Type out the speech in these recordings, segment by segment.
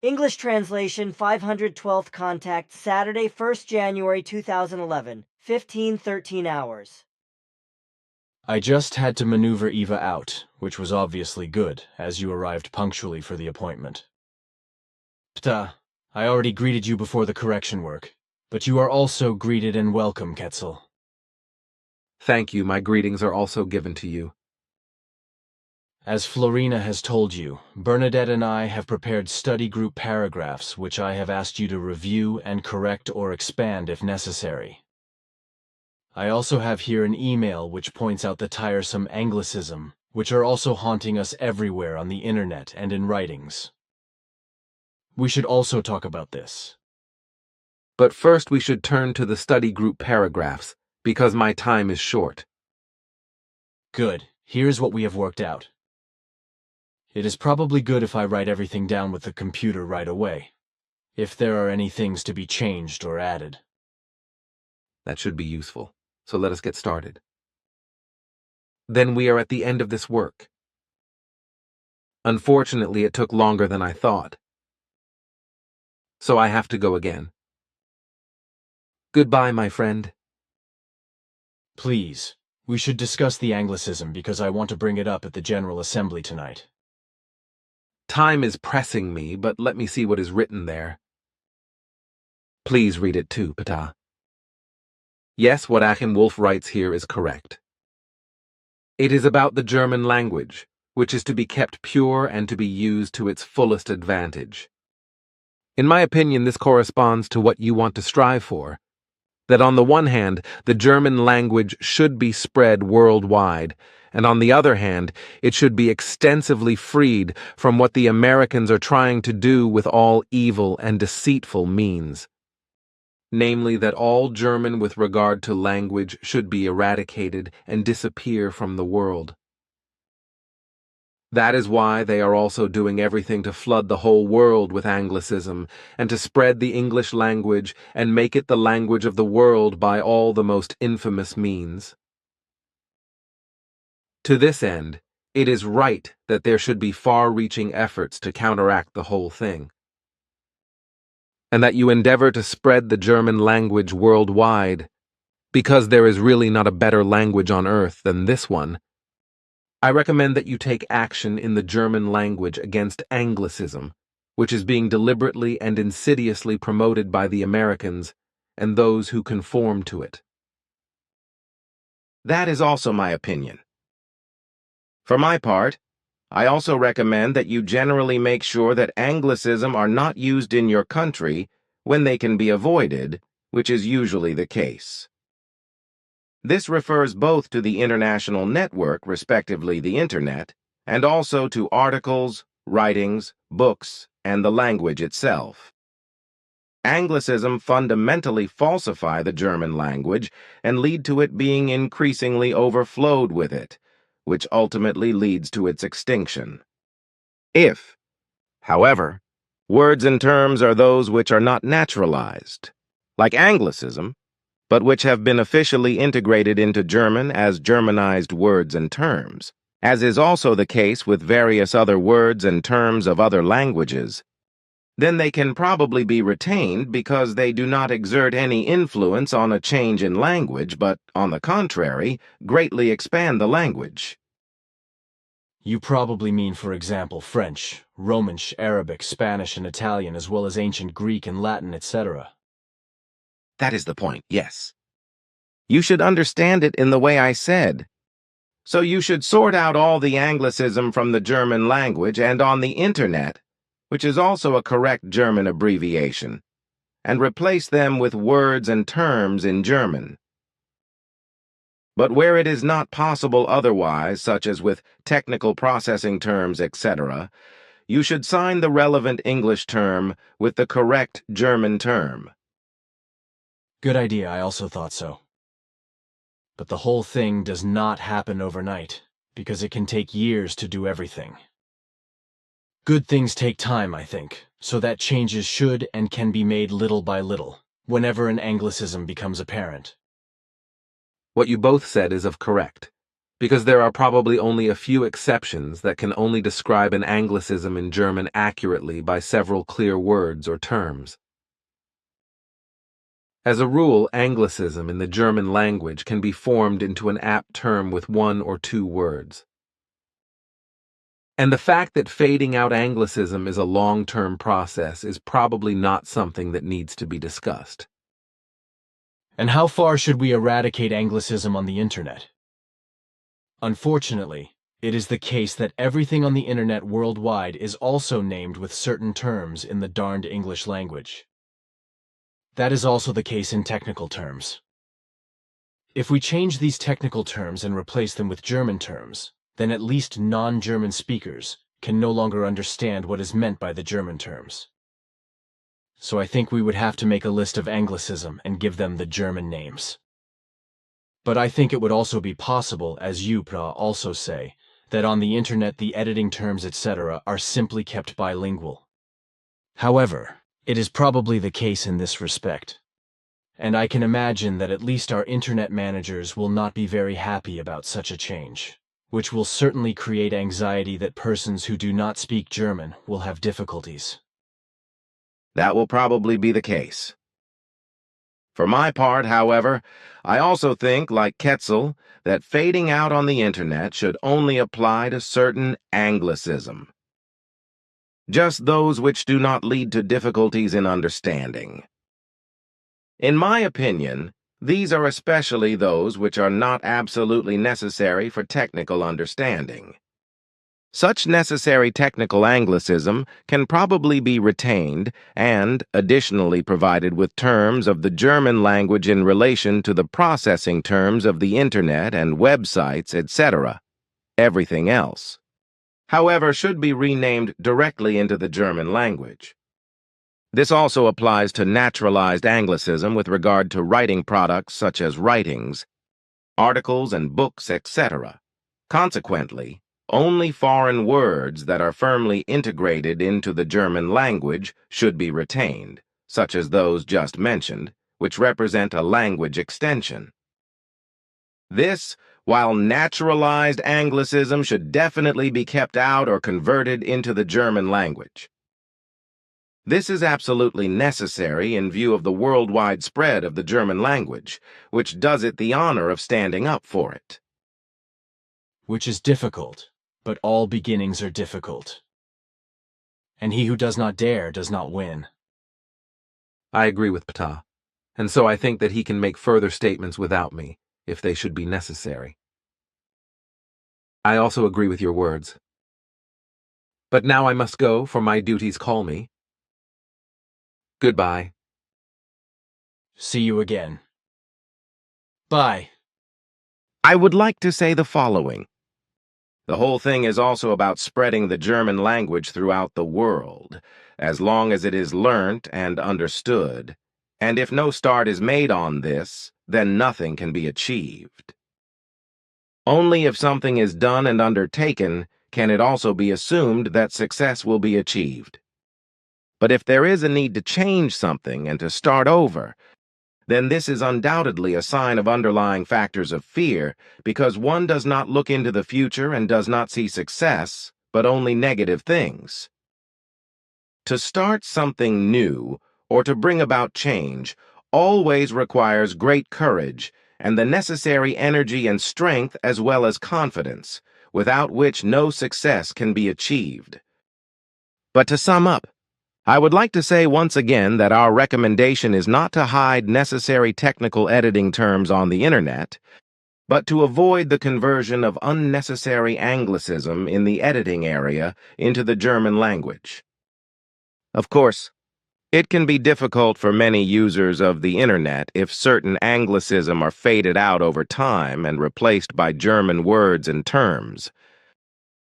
English translation 512th Contact, Saturday, 1st January 2011, 15:13 hours. I just had to maneuver Eva out, which was obviously good, as you arrived punctually for the appointment. Pta, I already greeted you before the correction work, but you are also greeted and welcome, Quetzal. Thank you, my greetings are also given to you. As Florina has told you, Bernadette and I have prepared study group paragraphs which I have asked you to review and correct or expand if necessary. I also have here an email which points out the tiresome Anglicism, which are also haunting us everywhere on the internet and in writings. We should also talk about this. But first we should turn to the study group paragraphs, because my time is short. Good. Here's what we have worked out. It is probably good if I write everything down with the computer right away, if there are any things to be changed or added. That should be useful, so let us get started. Then we are at the end of this work. Unfortunately, it took longer than I thought. So I have to go again. Goodbye, my friend. Please, we should discuss the Anglicism because I want to bring it up at the General Assembly tonight. Time is pressing me, but let me see what is written there. Please read it too, Ptah. Yes, what Achim Wolf writes here is correct. It is about the German language, which is to be kept pure and to be used to its fullest advantage. In my opinion, this corresponds to what you want to strive for. That on the one hand, the German language should be spread worldwide, and on the other hand, it should be extensively freed from what the Americans are trying to do with all evil and deceitful means. Namely, that all German with regard to language should be eradicated and disappear from the world. That is why they are also doing everything to flood the whole world with Anglicism and to spread the English language and make it the language of the world by all the most infamous means. To this end, it is right that there should be far-reaching efforts to counteract the whole thing, and that you endeavor to spread the German language worldwide, because there is really not a better language on earth than this one. I recommend that you take action in the German language against Anglicism, which is being deliberately and insidiously promoted by the Americans and those who conform to it. That is also my opinion. For my part, I also recommend that you generally make sure that Anglicism are not used in your country when they can be avoided, which is usually the case. This refers both to the international network, respectively the Internet, and also to articles, writings, books, and the language itself. Anglicism fundamentally falsify the German language and lead to it being increasingly overflowed with it, which ultimately leads to its extinction. If, however, words and terms are those which are not naturalized, like Anglicism, but which have been officially integrated into German as Germanized words and terms, as is also the case with various other words and terms of other languages, then they can probably be retained because they do not exert any influence on a change in language, but, on the contrary, greatly expand the language. You probably mean, for example, French, Romansh, Arabic, Spanish, and Italian, as well as ancient Greek and Latin, etc. That is the point, yes. You should understand it in the way I said. So you should sort out all the Anglicism from the German language and on the Internet, which is also a correct German abbreviation, and replace them with words and terms in German. But where it is not possible otherwise, such as with technical processing terms, etc., you should sign the relevant English term with the correct German term. Good idea, I also thought so. But the whole thing does not happen overnight, because it can take years to do everything. Good things take time, I think, so that changes should and can be made little by little, whenever an Anglicism becomes apparent. What you both said is correct, because there are probably only a few exceptions that can only describe an Anglicism in German accurately by several clear words or terms. As a rule, Anglicism in the German language can be formed into an apt term with one or two words. And the fact that fading out Anglicism is a long-term process is probably not something that needs to be discussed. And how far should we eradicate Anglicism on the internet? Unfortunately, it is the case that everything on the internet worldwide is also named with certain terms in the darned English language. That is also the case in technical terms. If we change these technical terms and replace them with German terms, then at least non-German speakers can no longer understand what is meant by the German terms. So I think we would have to make a list of Anglicism and give them the German names. But I think it would also be possible, as you, Pra, also say, that on the internet the editing terms etc. are simply kept bilingual. However, it is probably the case in this respect. And I can imagine that at least our internet managers will not be very happy about such a change, which will certainly create anxiety that persons who do not speak German will have difficulties. That will probably be the case. For my part, however, I also think, like Ketzel, that fading out on the internet should only apply to certain Anglicism. Just those which do not lead to difficulties in understanding. In my opinion, these are especially those which are not absolutely necessary for technical understanding. Such necessary technical Anglicism can probably be retained and additionally provided with terms of the German language in relation to the processing terms of the Internet and websites, etc. Everything else, however, should be renamed directly into the German language. This also applies to naturalized Anglicism with regard to writing products such as writings, articles and books, etc. Consequently, only foreign words that are firmly integrated into the German language should be retained, such as those just mentioned, which represent a language extension. This, while naturalized Anglicism should definitely be kept out or converted into the German language. This is absolutely necessary in view of the worldwide spread of the German language, which does it the honor of standing up for it. Which is difficult, but all beginnings are difficult. And he who does not dare does not win. I agree with Ptah, and so I think that he can make further statements without me, if they should be necessary. I also agree with your words. But now I must go, for my duties call me. Goodbye. See you again. Bye. I would like to say the following. The whole thing is also about spreading the German language throughout the world, as long as it is learnt and understood, and if no start is made on this, then nothing can be achieved. Only if something is done and undertaken can it also be assumed that success will be achieved. But if there is a need to change something and to start over, then this is undoubtedly a sign of underlying factors of fear, because one does not look into the future and does not see success, but only negative things. To start something new, or to bring about change, always requires great courage and the necessary energy and strength as well as confidence, without which no success can be achieved. But to sum up, I would like to say once again that our recommendation is not to hide necessary technical editing terms on the internet, but to avoid the conversion of unnecessary Anglicism in the editing area into the German language. Of course, it can be difficult for many users of the internet if certain Anglicism are faded out over time and replaced by German words and terms.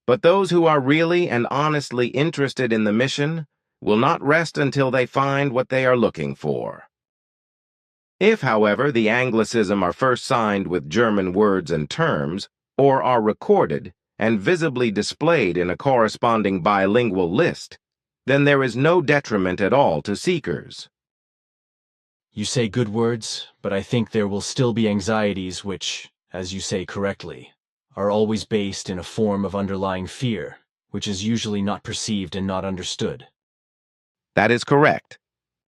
But those who are really and honestly interested in the mission will not rest until they find what they are looking for. If, however, the Anglicism are first signed with German words and terms, or are recorded and visibly displayed in a corresponding bilingual list, then there is no detriment at all to seekers. You say good words, but I think there will still be anxieties which, as you say correctly, are always based in a form of underlying fear, which is usually not perceived and not understood. That is correct.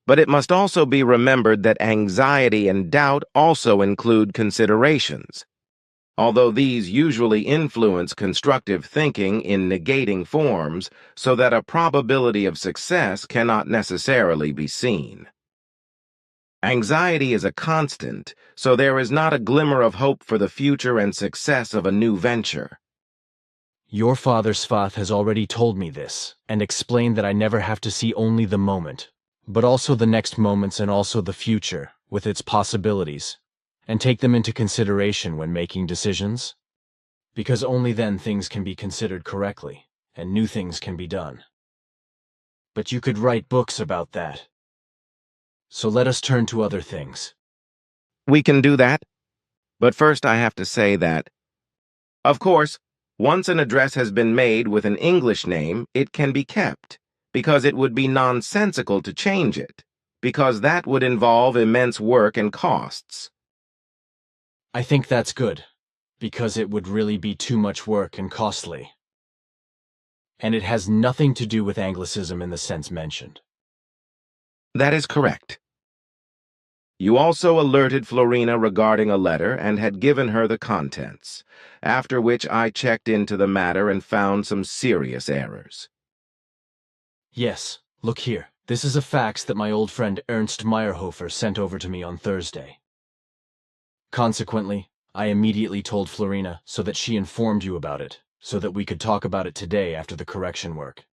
But it must also be remembered that anxiety and doubt also include considerations. Although these usually influence constructive thinking in negating forms so that a probability of success cannot necessarily be seen. Anxiety is a constant, so there is not a glimmer of hope for the future and success of a new venture. Your father Svath has already told me this, and explained that I never have to see only the moment, but also the next moments and also the future, with its possibilities, and take them into consideration when making decisions. Because only then things can be considered correctly, and new things can be done. But you could write books about that. So let us turn to other things. We can do that, but first I have to say that, of course, once an address has been made with an English name, it can be kept, because it would be nonsensical to change it, because that would involve immense work and costs. I think that's good, because it would really be too much work and costly. And it has nothing to do with Anglicism in the sense mentioned. That is correct. You also alerted Florina regarding a letter and had given her the contents, after which I checked into the matter and found some serious errors. Yes, look here. This is a fax that my old friend Ernst Meyerhofer sent over to me on Thursday. Consequently, I immediately told Florina so that she informed you about it, so that we could talk about it today after the correction work.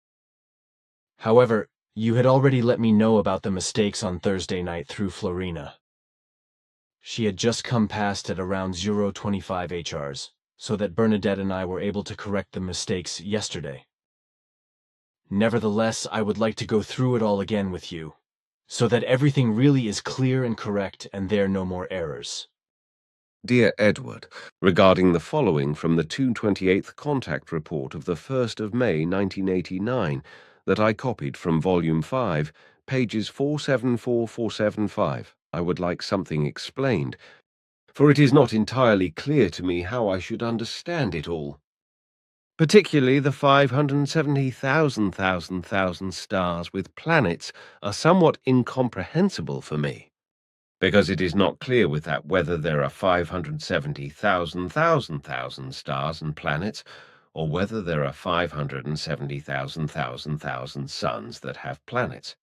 However, you had already let me know about the mistakes on Thursday night through Florina. She had just come past at around 0.25 HRs, so that Bernadette and I were able to correct the mistakes yesterday. Nevertheless, I would like to go through it all again with you, so that everything really is clear and correct and there are no more errors. Dear Edward, regarding the following from the 228th Contact report of the 1st of May 1989 that I copied from Volume 5, pages 474-475, I would like something explained, for it is not entirely clear to me how I should understand it all. Particularly the 570,000 stars with planets are somewhat incomprehensible for me, because it is not clear with that whether there are 570,000 stars and planets, or whether there are 570,000 suns that have planets.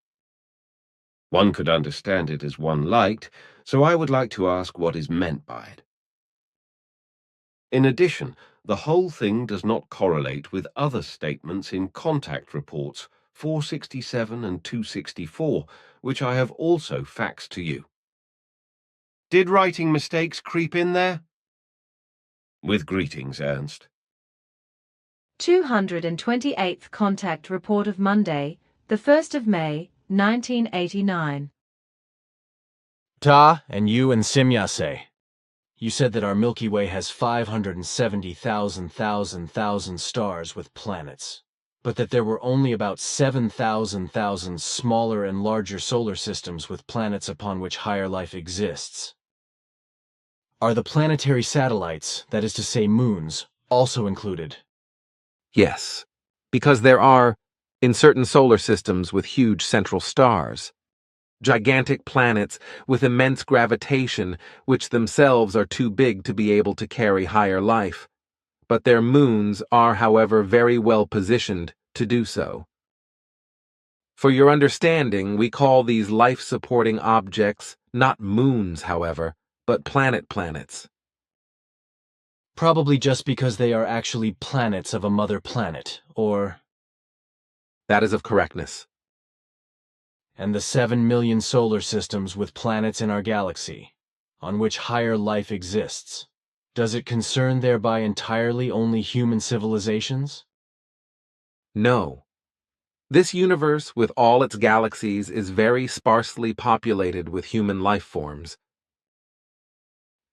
One could understand it as one liked, so I would like to ask what is meant by it. In addition, the whole thing does not correlate with other statements in contact reports 467 and 264, which I have also faxed to you. Did writing mistakes creep in there? With greetings, Ernst. 228th Contact Report of Monday, the 1st of May, 1989. Ta, and you and Simyase. You said that our Milky Way has 570,000 stars with planets, but that there were only about 7,000 smaller and larger solar systems with planets upon which higher life exists. Are the planetary satellites, that is to say moons, also included? Yes, because there are, in certain solar systems with huge central stars, gigantic planets with immense gravitation which themselves are too big to be able to carry higher life, but their moons are, however, very well positioned to do so. For your understanding, we call these life-supporting objects not moons, however, but planets. Probably just because they are actually planets of a mother planet, or... That is of correctness. And the 7 million solar systems with planets in our galaxy, on which higher life exists, does it concern thereby entirely only human civilizations? No. This universe with all its galaxies is very sparsely populated with human life forms,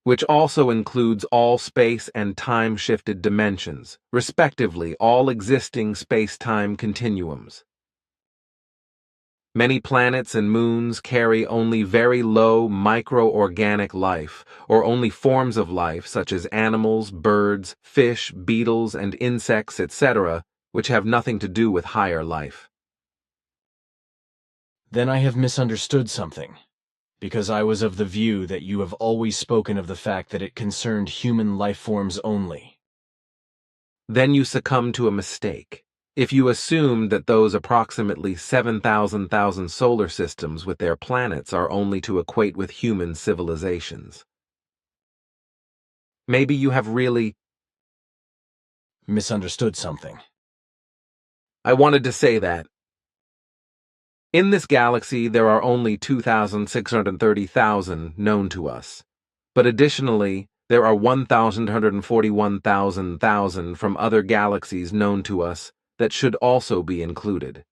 which also includes all space and time-shifted dimensions, respectively all existing space-time continuums. Many planets and moons carry only very low microorganic life, or only forms of life such as animals, birds, fish, beetles, and insects, etc., which have nothing to do with higher life. Then I have misunderstood something, because I was of the view that you have always spoken of the fact that it concerned human life forms only. Then you succumb to a mistake. If you assumed that those approximately 7,000 solar systems with their planets are only to equate with human civilizations. Maybe you have really Misunderstood something. I wanted to say that. In this galaxy, there are only 2,630,000 known to us. But additionally, there are 1,141,000 from other galaxies known to us that should also be included.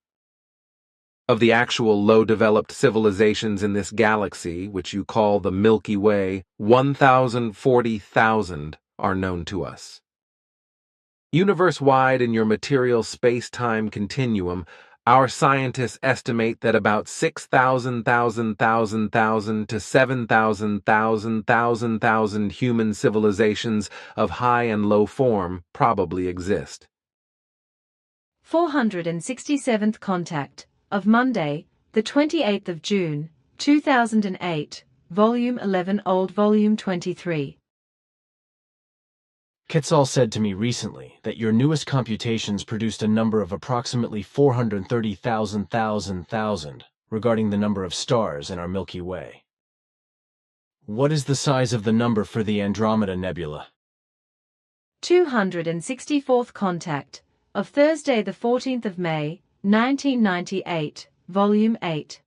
Of the actual low-developed civilizations in this galaxy, which you call the Milky Way, 1,040,000 are known to us. Universe-wide in your material space-time continuum, our scientists estimate that about 6,000 to 7,000 human civilizations of high and low form probably exist. 467th Contact, of Monday, the 28th of June, 2008, Volume 11 Old Volume 23. Quetzal said to me recently that your newest computations produced a number of approximately 430,000 regarding the number of stars in our Milky Way. What is the size of the number for the Andromeda Nebula? 264th Contact, of Thursday the 14th of May, 1998, Volume 8.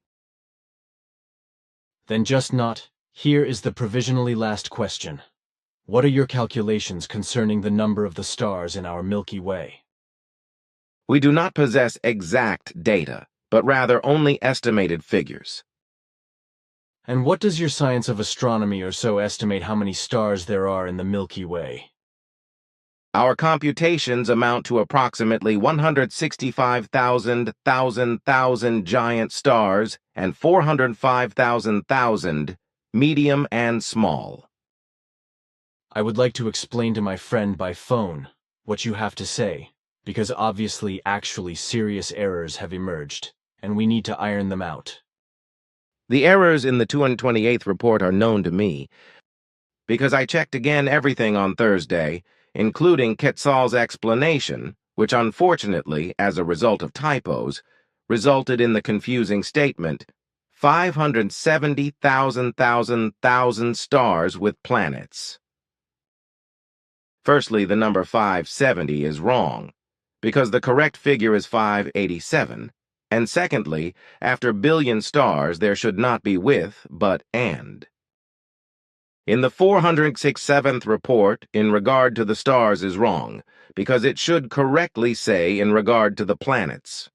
Then just not. Here is the provisionally last question. What are your calculations concerning the number of the stars in our Milky Way? We do not possess exact data, but rather only estimated figures. And what does your science of astronomy or so estimate how many stars there are in the Milky Way? Our computations amount to approximately 165,000 giant stars and 405,000 medium and small. I would like to explain to my friend by phone what you have to say, because obviously actually serious errors have emerged, and we need to iron them out. The errors in the 228th report are known to me, because I checked again everything on Thursday, including Quetzal's explanation, which unfortunately, as a result of typos, resulted in the confusing statement, 570,000 stars with planets. Firstly, the number 570 is wrong, because the correct figure is 587, and secondly, after billion stars there should not be with, but and. In the 467th report, in regard to the stars is wrong, because it should correctly say in regard to the planets.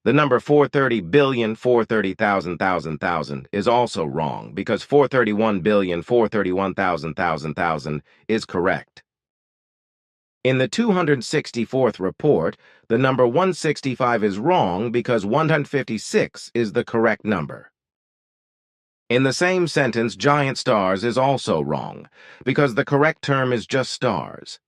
The number 430,430,000 is also wrong, because 431,431,000 is correct. In the 264th report, the number 165 is wrong because 156 is the correct number. In the same sentence, giant stars is also wrong, because the correct term is just stars.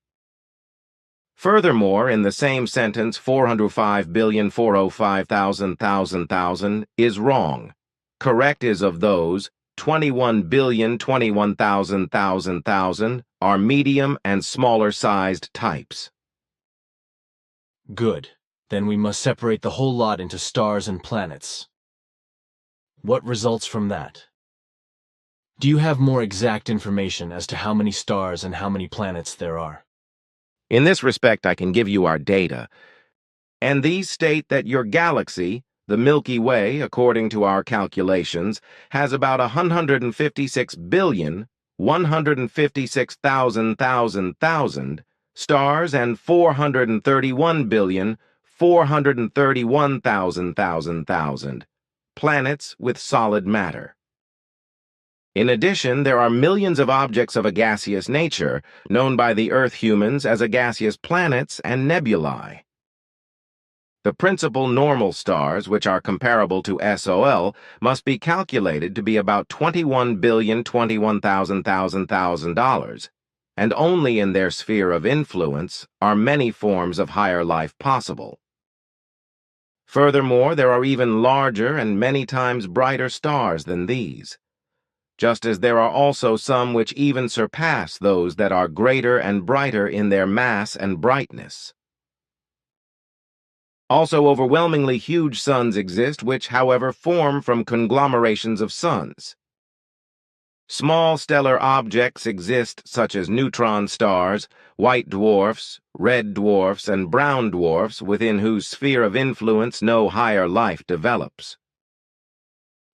Furthermore, in the same sentence, 405,405,000 is wrong. Correct is of those, 21,021,000 are medium and smaller sized types. Good. Then we must separate the whole lot into stars and planets. What results from that? Do you have more exact information as to how many stars and how many planets there are? In this respect, I can give you our data, and these state that your galaxy, the Milky Way, according to our calculations, has about 156,156,000 stars and 431,431,000 planets with solid matter. In addition, there are millions of objects of a gaseous nature, known by the Earth humans as gaseous planets and nebulae. The principal normal stars, which are comparable to SOL, must be calculated to be about 21,021,000 dollars, and only in their sphere of influence are many forms of higher life possible. Furthermore, there are even larger and many times brighter stars than these, just as there are also some which even surpass those that are greater and brighter in their mass and brightness. Also, overwhelmingly huge suns exist which, however, form from conglomerations of suns. Small stellar objects exist such as neutron stars, white dwarfs, red dwarfs, and brown dwarfs within whose sphere of influence no higher life develops.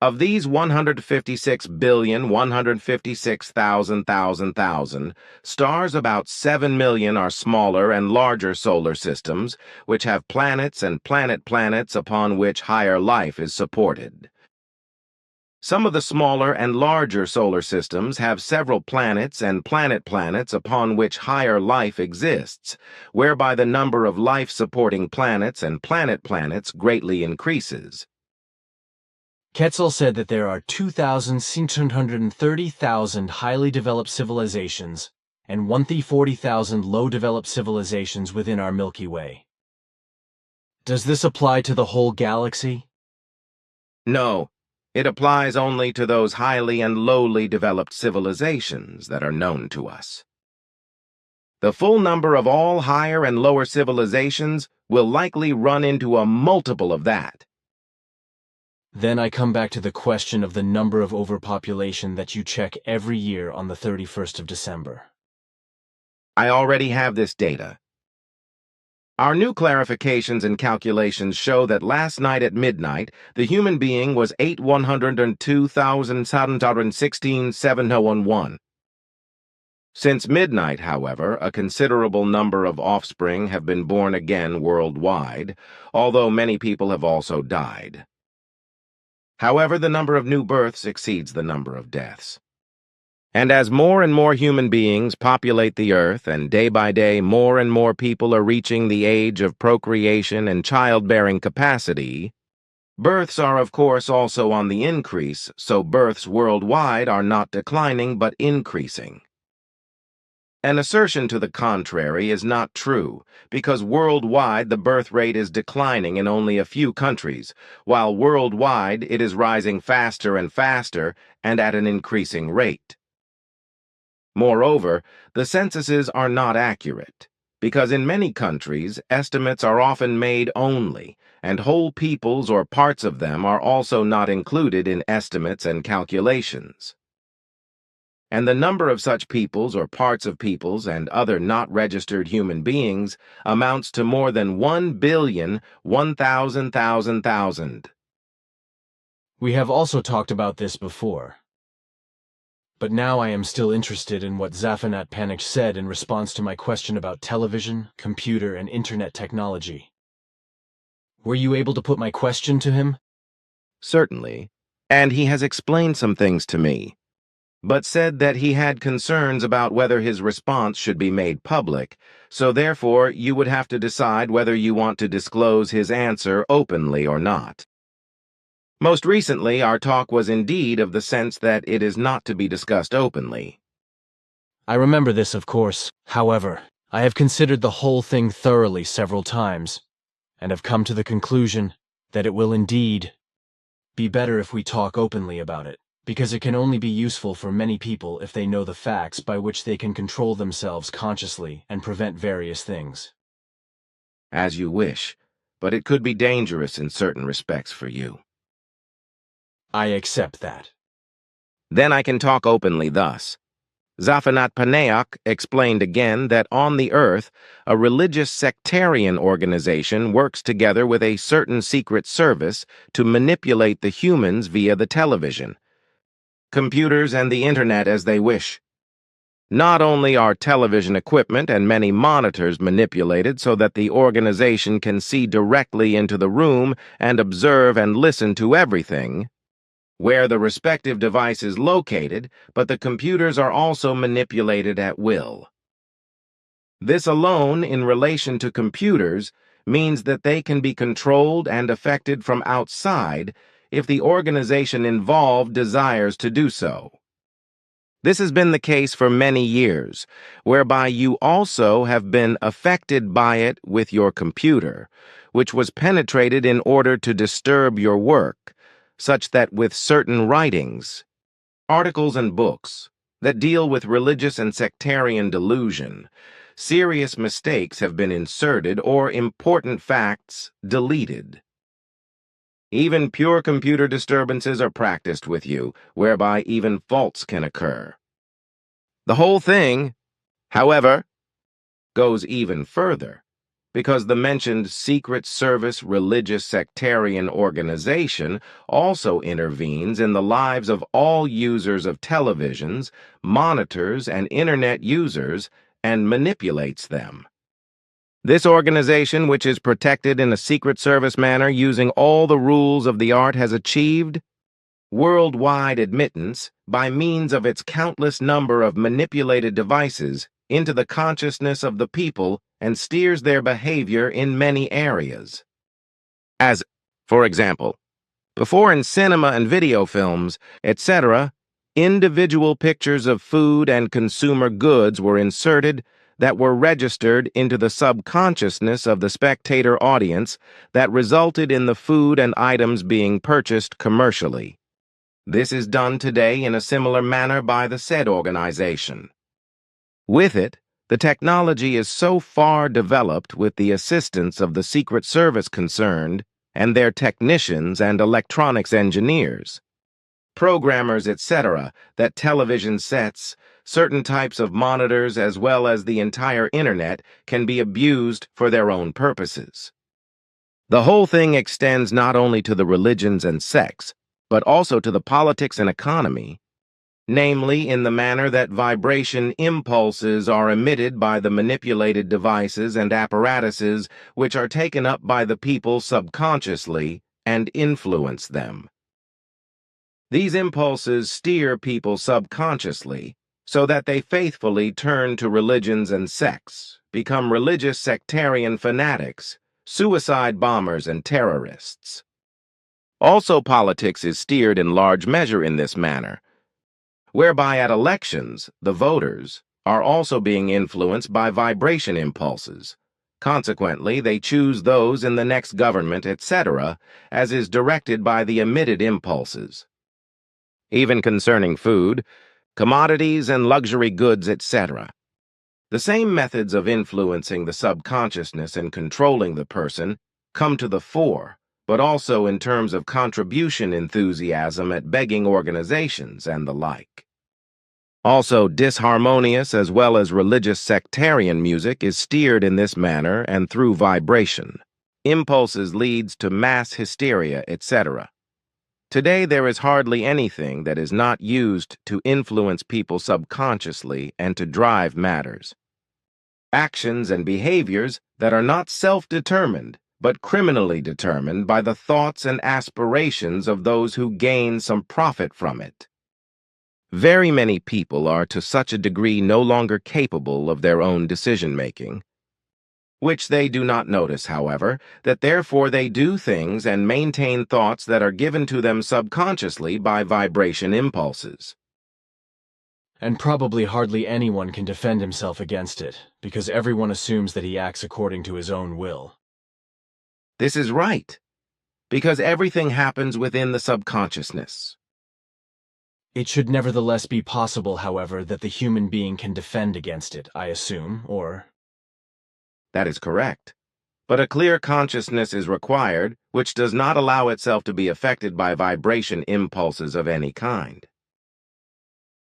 Of these 156,156,000 stars, about 7 million are smaller and larger solar systems, which have planets and planets upon which higher life is supported. Some of the smaller and larger solar systems have several planets and planets upon which higher life exists, whereby the number of life-supporting planets and planets greatly increases. Quetzal said that there are 2,630,000 highly developed civilizations and 140,000 low-developed civilizations within our Milky Way. Does this apply to the whole galaxy? No, it applies only to those highly and lowly developed civilizations that are known to us. The full number of all higher and lower civilizations will likely run into a multiple of that. Then I come back to the question of the number of overpopulation that you check every year on the 31st of December. I already have this data. Our new clarifications and calculations show that last night at midnight, the human being was 8,102,716,701. Since midnight, however, a considerable number of offspring have been born again worldwide, although many people have also died. However, the number of new births exceeds the number of deaths. And as more and more human beings populate the earth, and day by day more and more people are reaching the age of procreation and childbearing capacity, births are of course also on the increase, so births worldwide are not declining but increasing. An assertion to the contrary is not true, because worldwide the birth rate is declining in only a few countries, while worldwide it is rising faster and faster and at an increasing rate. Moreover, the censuses are not accurate, because in many countries estimates are often made only, and whole peoples or parts of them are also not included in estimates and calculations. And the number of such peoples or parts of peoples and other not registered human beings amounts to more than 1,000,000,000,000. We have also talked about this before. But now I am still interested in what Zaphanat Panic said in response to my question about television, computer, and internet technology. Were you able to put my question to him? Certainly, and he has explained some things to me, but said that he had concerns about whether his response should be made public, so therefore you would have to decide whether you want to disclose his answer openly or not. Most recently, our talk was indeed of the sense that it is not to be discussed openly. I remember this, of course. However, I have considered the whole thing thoroughly several times, and have come to the conclusion that it will indeed be better if we talk openly about it, because it can only be useful for many people if they know the facts by which they can control themselves consciously and prevent various things. As you wish, but it could be dangerous in certain respects for you. I accept that. Then I can talk openly thus. Zaphanat Panayak explained again that on the earth, a religious sectarian organization works together with a certain secret service to manipulate the humans via the television, computers, and the internet as they wish. Not only are television equipment and many monitors manipulated so that the organization can see directly into the room and observe and listen to everything, where the respective device is located, but the computers are also manipulated at will. This alone, in relation to computers, means that they can be controlled and affected from outside if the organization involved desires to do so. This has been the case for many years, whereby you also have been affected by it with your computer, which was penetrated in order to disturb your work, such that with certain writings, articles and books that deal with religious and sectarian delusion, serious mistakes have been inserted or important facts deleted. Even pure computer disturbances are practiced with you, whereby even faults can occur. The whole thing, however, goes even further, because the mentioned Secret Service religious sectarian organization also intervenes in the lives of all users of televisions, monitors, and internet users and manipulates them. This organization, which is protected in a Secret Service manner using all the rules of the art, has achieved worldwide admittance by means of its countless number of manipulated devices into the consciousness of the people and steers their behavior in many areas. As, for example, before in cinema and video films, etc., individual pictures of food and consumer goods were inserted that were registered into the subconsciousness of the spectator audience that resulted in the food and items being purchased commercially. This is done today in a similar manner by the said organization. With it, the technology is so far developed with the assistance of the Secret Service concerned and their technicians and electronics engineers, programmers, etc., that television sets, certain types of monitors, as well as the entire internet can be abused for their own purposes. The whole thing extends not only to the religions and sects, but also to the politics and economy, namely in the manner that vibration impulses are emitted by the manipulated devices and apparatuses which are taken up by the people subconsciously and influence them. These impulses steer people subconsciously so that they faithfully turn to religions and sects, become religious sectarian fanatics, suicide bombers, and terrorists. Also, politics is steered in large measure in this manner, whereby at elections, the voters are also being influenced by vibration impulses. Consequently, they choose those in the next government, etc., as is directed by the emitted impulses. Even concerning food, commodities, and luxury goods, etc., the same methods of influencing the subconsciousness and controlling the person come to the fore, but also in terms of contribution enthusiasm at begging organizations and the like. Also, disharmonious as well as religious sectarian music is steered in this manner and through vibration. Impulses leads to mass hysteria, etc. Today there is hardly anything that is not used to influence people subconsciously and to drive matters. Actions and behaviors that are not self-determined, but criminally determined by the thoughts and aspirations of those who gain some profit from it. Very many people are to such a degree no longer capable of their own decision-making, which they do not notice, however, that therefore they do things and maintain thoughts that are given to them subconsciously by vibration impulses. And probably hardly anyone can defend himself against it, because everyone assumes that he acts according to his own will. This is right, because everything happens within the subconsciousness. It should nevertheless be possible, however, that the human being can defend against it, I assume, or... That is correct. But a clear consciousness is required, which does not allow itself to be affected by vibration impulses of any kind.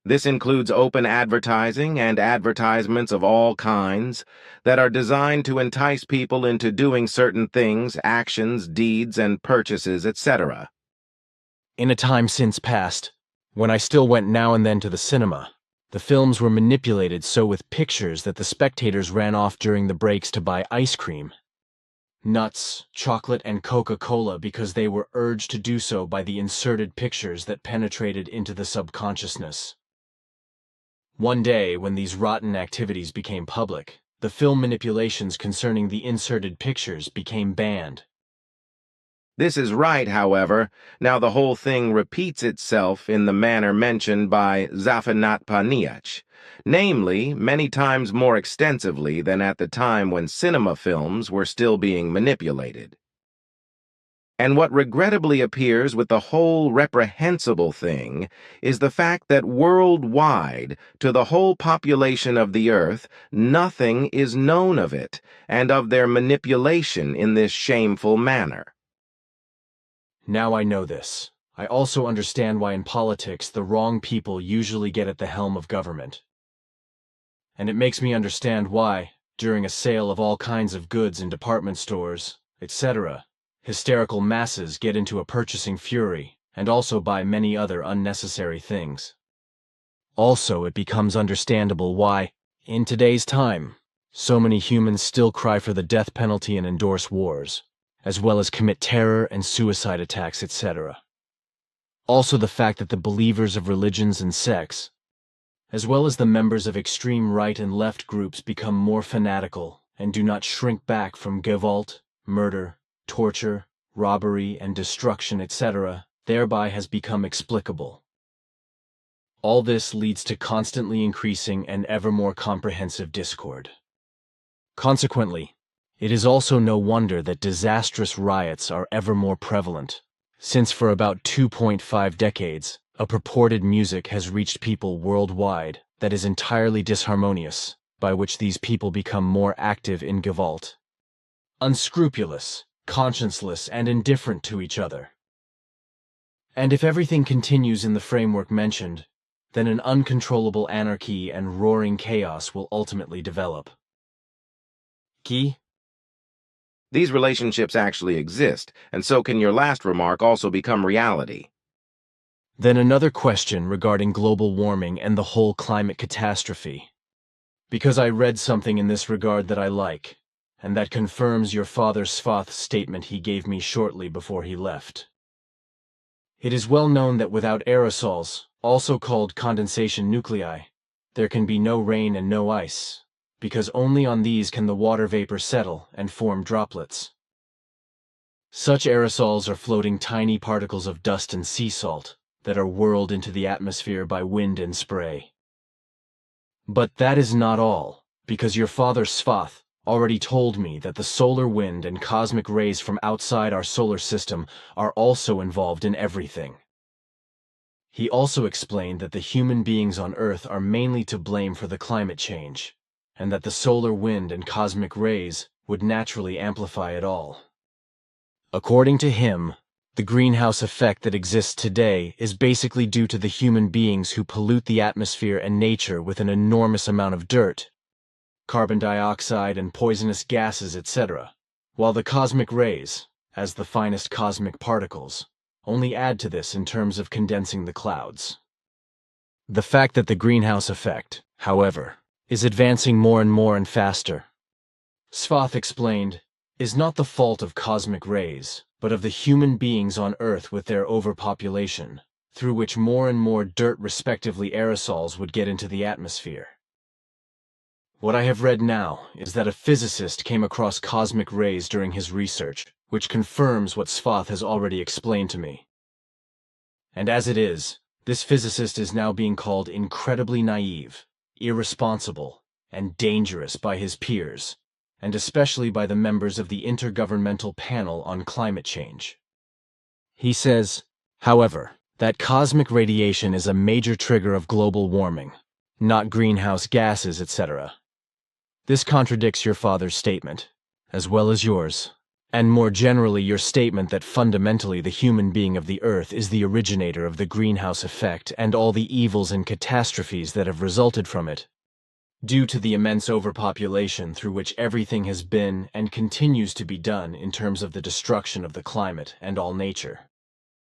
This includes open advertising and advertisements of all kinds that are designed to entice people into doing certain things, actions, deeds, and purchases, etc. In a time since past, when I still went now and then to the cinema, the films were manipulated so with pictures that the spectators ran off during the breaks to buy ice cream, nuts, chocolate, and Coca-Cola because they were urged to do so by the inserted pictures that penetrated into the subconsciousness. One day, when these rotten activities became public, the film manipulations concerning the inserted pictures became banned. This is right, however. Now the whole thing repeats itself in the manner mentioned by Zafinat Paniach, namely, many times more extensively than at the time when cinema films were still being manipulated. And what regrettably appears with the whole reprehensible thing is the fact that worldwide, to the whole population of the earth, nothing is known of it, and of their manipulation in this shameful manner. Now I know this. I also understand why in politics the wrong people usually get at the helm of government. And it makes me understand why, during a sale of all kinds of goods in department stores, etc., hysterical masses get into a purchasing fury and also buy many other unnecessary things. Also, it becomes understandable why, in today's time, so many humans still cry for the death penalty and endorse wars, as well as commit terror and suicide attacks, etc. Also the fact that the believers of religions and sects, as well as the members of extreme right and left groups, become more fanatical and do not shrink back from Gewalt, murder, torture, robbery, and destruction, etc., thereby has become explicable. All this leads to constantly increasing and ever more comprehensive discord. Consequently, it is also no wonder that disastrous riots are ever more prevalent, since for about 2.5 decades, a purported music has reached people worldwide that is entirely disharmonious, by which these people become more active in Gewalt, unscrupulous, conscienceless, and indifferent to each other. And if everything continues in the framework mentioned, then an uncontrollable anarchy and roaring chaos will ultimately develop. Key? These relationships actually exist, and so can your last remark also become reality. Then another question regarding global warming and the whole climate catastrophe. Because I read something in this regard that I like, and that confirms your father Svath's statement he gave me shortly before he left. It is well known that without aerosols, also called condensation nuclei, there can be no rain and no ice, because only on these can the water vapor settle and form droplets. Such aerosols are floating tiny particles of dust and sea salt that are whirled into the atmosphere by wind and spray. But that is not all, because your father Svath already told me that the solar wind and cosmic rays from outside our solar system are also involved in everything. He also explained that the human beings on Earth are mainly to blame for the climate change, and that the solar wind and cosmic rays would naturally amplify it all. According to him, the greenhouse effect that exists today is basically due to the human beings who pollute the atmosphere and nature with an enormous amount of dirt, carbon dioxide and poisonous gases, etc., while the cosmic rays, as the finest cosmic particles, only add to this in terms of condensing the clouds. The fact that the greenhouse effect, however, is advancing more and faster, Svath explained, is not the fault of cosmic rays, but of the human beings on Earth with their overpopulation, through which more and more dirt, respectively aerosols, would get into the atmosphere. What I have read now is that a physicist came across cosmic rays during his research, which confirms what Svath has already explained to me. And as it is, this physicist is now being called incredibly naive, irresponsible, and dangerous by his peers, and especially by the members of the Intergovernmental Panel on Climate Change. He says, however, that cosmic radiation is a major trigger of global warming, not greenhouse gases, etc. This contradicts your father's statement, as well as yours, and more generally your statement that fundamentally the human being of the Earth is the originator of the greenhouse effect and all the evils and catastrophes that have resulted from it, due to the immense overpopulation through which everything has been and continues to be done in terms of the destruction of the climate and all nature.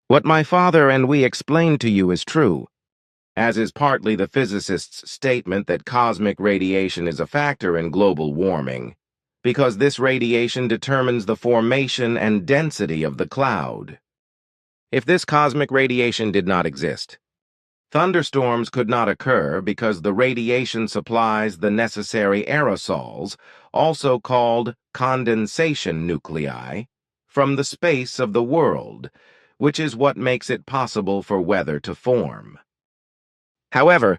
What my father and we explained to you is true, as is partly the physicist's statement that cosmic radiation is a factor in global warming, because this radiation determines the formation and density of the cloud. If this cosmic radiation did not exist, Thunderstorms could not occur because the radiation supplies the necessary aerosols, also called condensation nuclei, from the space of the world, which is what makes it possible for weather to form. However,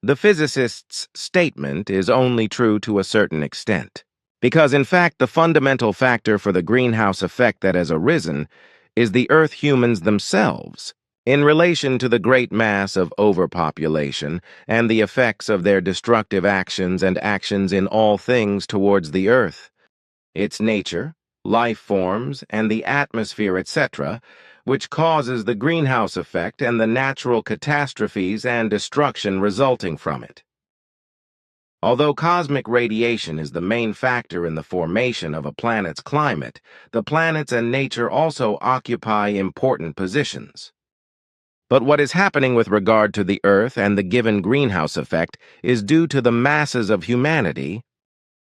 the physicist's statement is only true to a certain extent, because in fact the fundamental factor for the greenhouse effect that has arisen is the Earth humans themselves, in relation to the great mass of overpopulation and the effects of their destructive actions and actions in all things towards the Earth, its nature, life forms, and the atmosphere, etc., which causes the greenhouse effect and the natural catastrophes and destruction resulting from it. Although cosmic radiation is the main factor in the formation of a planet's climate, the planets and nature also occupy important positions. But what is happening with regard to the Earth and the given greenhouse effect is due to the masses of humanity,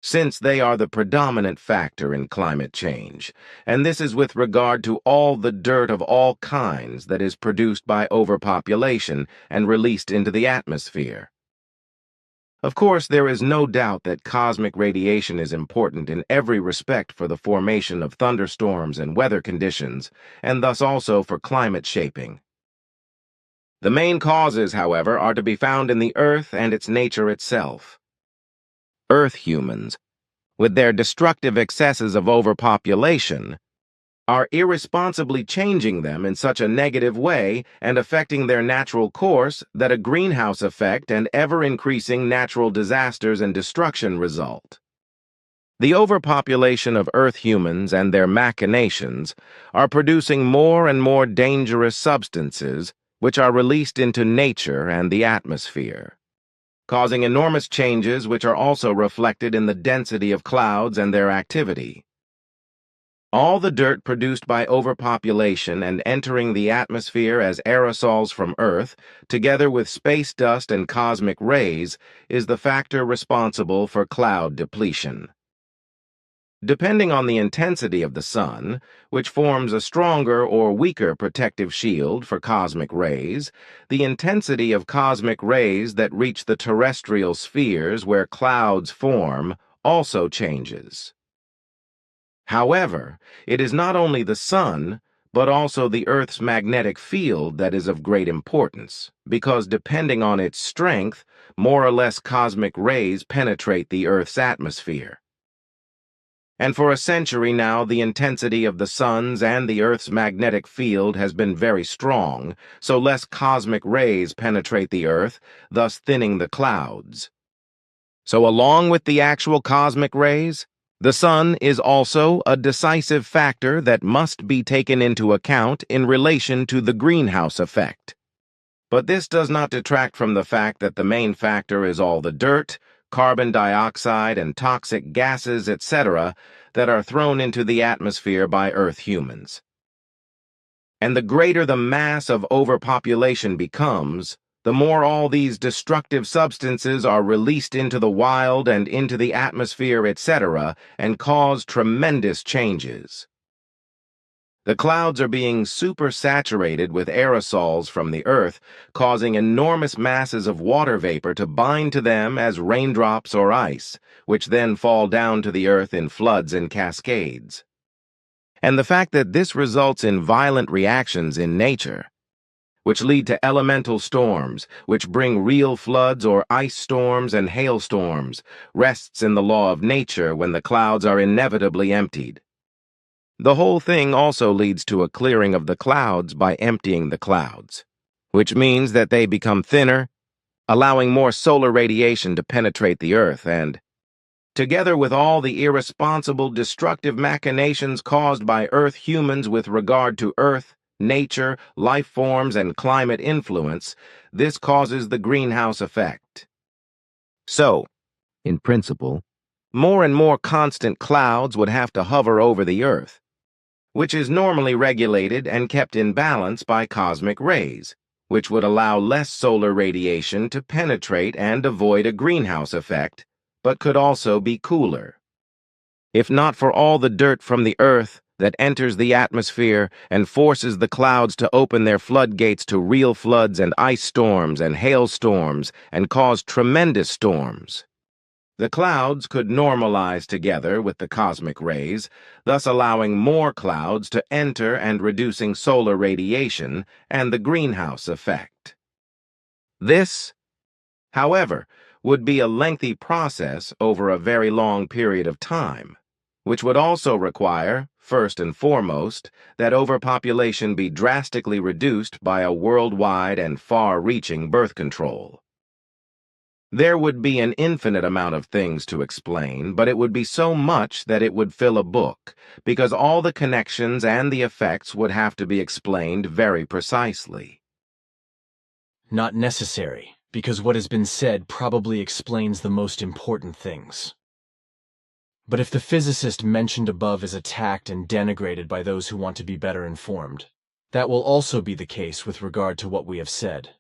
since they are the predominant factor in climate change, and this is with regard to all the dirt of all kinds that is produced by overpopulation and released into the atmosphere. Of course, there is no doubt that cosmic radiation is important in every respect for the formation of thunderstorms and weather conditions, and thus also for climate shaping. The main causes, however, are to be found in the Earth and its nature itself. Earth humans, with their destructive excesses of overpopulation, are irresponsibly changing them in such a negative way and affecting their natural course that a greenhouse effect and ever-increasing natural disasters and destruction result. The overpopulation of Earth humans and their machinations are producing more and more dangerous substances which are released into nature and the atmosphere, causing enormous changes which are also reflected in the density of clouds and their activity. All the dirt produced by overpopulation and entering the atmosphere as aerosols from Earth, together with space dust and cosmic rays, is the factor responsible for cloud depletion. Depending on the intensity of the sun, which forms a stronger or weaker protective shield for cosmic rays, the intensity of cosmic rays that reach the terrestrial spheres where clouds form also changes. However, it is not only the sun, but also the Earth's magnetic field that is of great importance, because depending on its strength, more or less cosmic rays penetrate the Earth's atmosphere. And for a century now, the intensity of the sun's and the Earth's magnetic field has been very strong, so less cosmic rays penetrate the Earth, thus thinning the clouds. So along with the actual cosmic rays, the sun is also a decisive factor that must be taken into account in relation to the greenhouse effect. But this does not detract from the fact that the main factor is all the dirt, carbon dioxide, and toxic gases, etc., that are thrown into the atmosphere by Earth humans. And the greater the mass of overpopulation becomes, the more all these destructive substances are released into the wild and into the atmosphere, etc., and cause tremendous changes. The clouds are being supersaturated with aerosols from the Earth, causing enormous masses of water vapor to bind to them as raindrops or ice, which then fall down to the Earth in floods and cascades. And the fact that this results in violent reactions in nature, which lead to elemental storms, which bring real floods or ice storms and hailstorms, rests in the law of nature when the clouds are inevitably emptied. The whole thing also leads to a clearing of the clouds by emptying the clouds, which means that they become thinner, allowing more solar radiation to penetrate the Earth and, together with all the irresponsible destructive machinations caused by Earth humans with regard to Earth, nature, life forms, and climate influence, this causes the greenhouse effect. So, in principle, more and more constant clouds would have to hover over the Earth, which is normally regulated and kept in balance by cosmic rays, which would allow less solar radiation to penetrate and avoid a greenhouse effect, but could also be cooler. If not for all the dirt from the Earth, that enters the atmosphere and forces the clouds to open their floodgates to real floods and ice storms and hailstorms and cause tremendous storms. The clouds could normalize together with the cosmic rays, thus allowing more clouds to enter and reducing solar radiation and the greenhouse effect. This, however, would be a lengthy process over a very long period of time, which would also require, first and foremost, that overpopulation be drastically reduced by a worldwide and far-reaching birth control. There would be an infinite amount of things to explain, but it would be so much that it would fill a book, because all the connections and the effects would have to be explained very precisely. Not necessary, because what has been said probably explains the most important things. But if the physicist mentioned above is attacked and denigrated by those who want to be better informed, that will also be the case with regard to what we have said.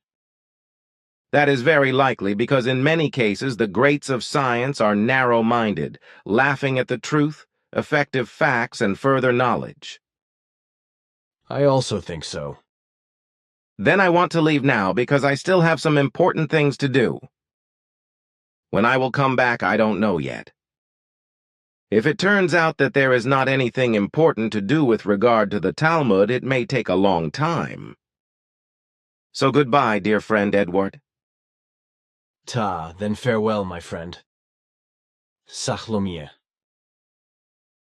That is very likely because in many cases the greats of science are narrow-minded, laughing at the truth, effective facts, and further knowledge. I also think so. Then I want to leave now because I still have some important things to do. When I will come back, I don't know yet. If it turns out that there is not anything important to do with regard to the Talmud, it may take a long time. So goodbye, dear friend Edward. Then farewell, my friend. Sachlomia.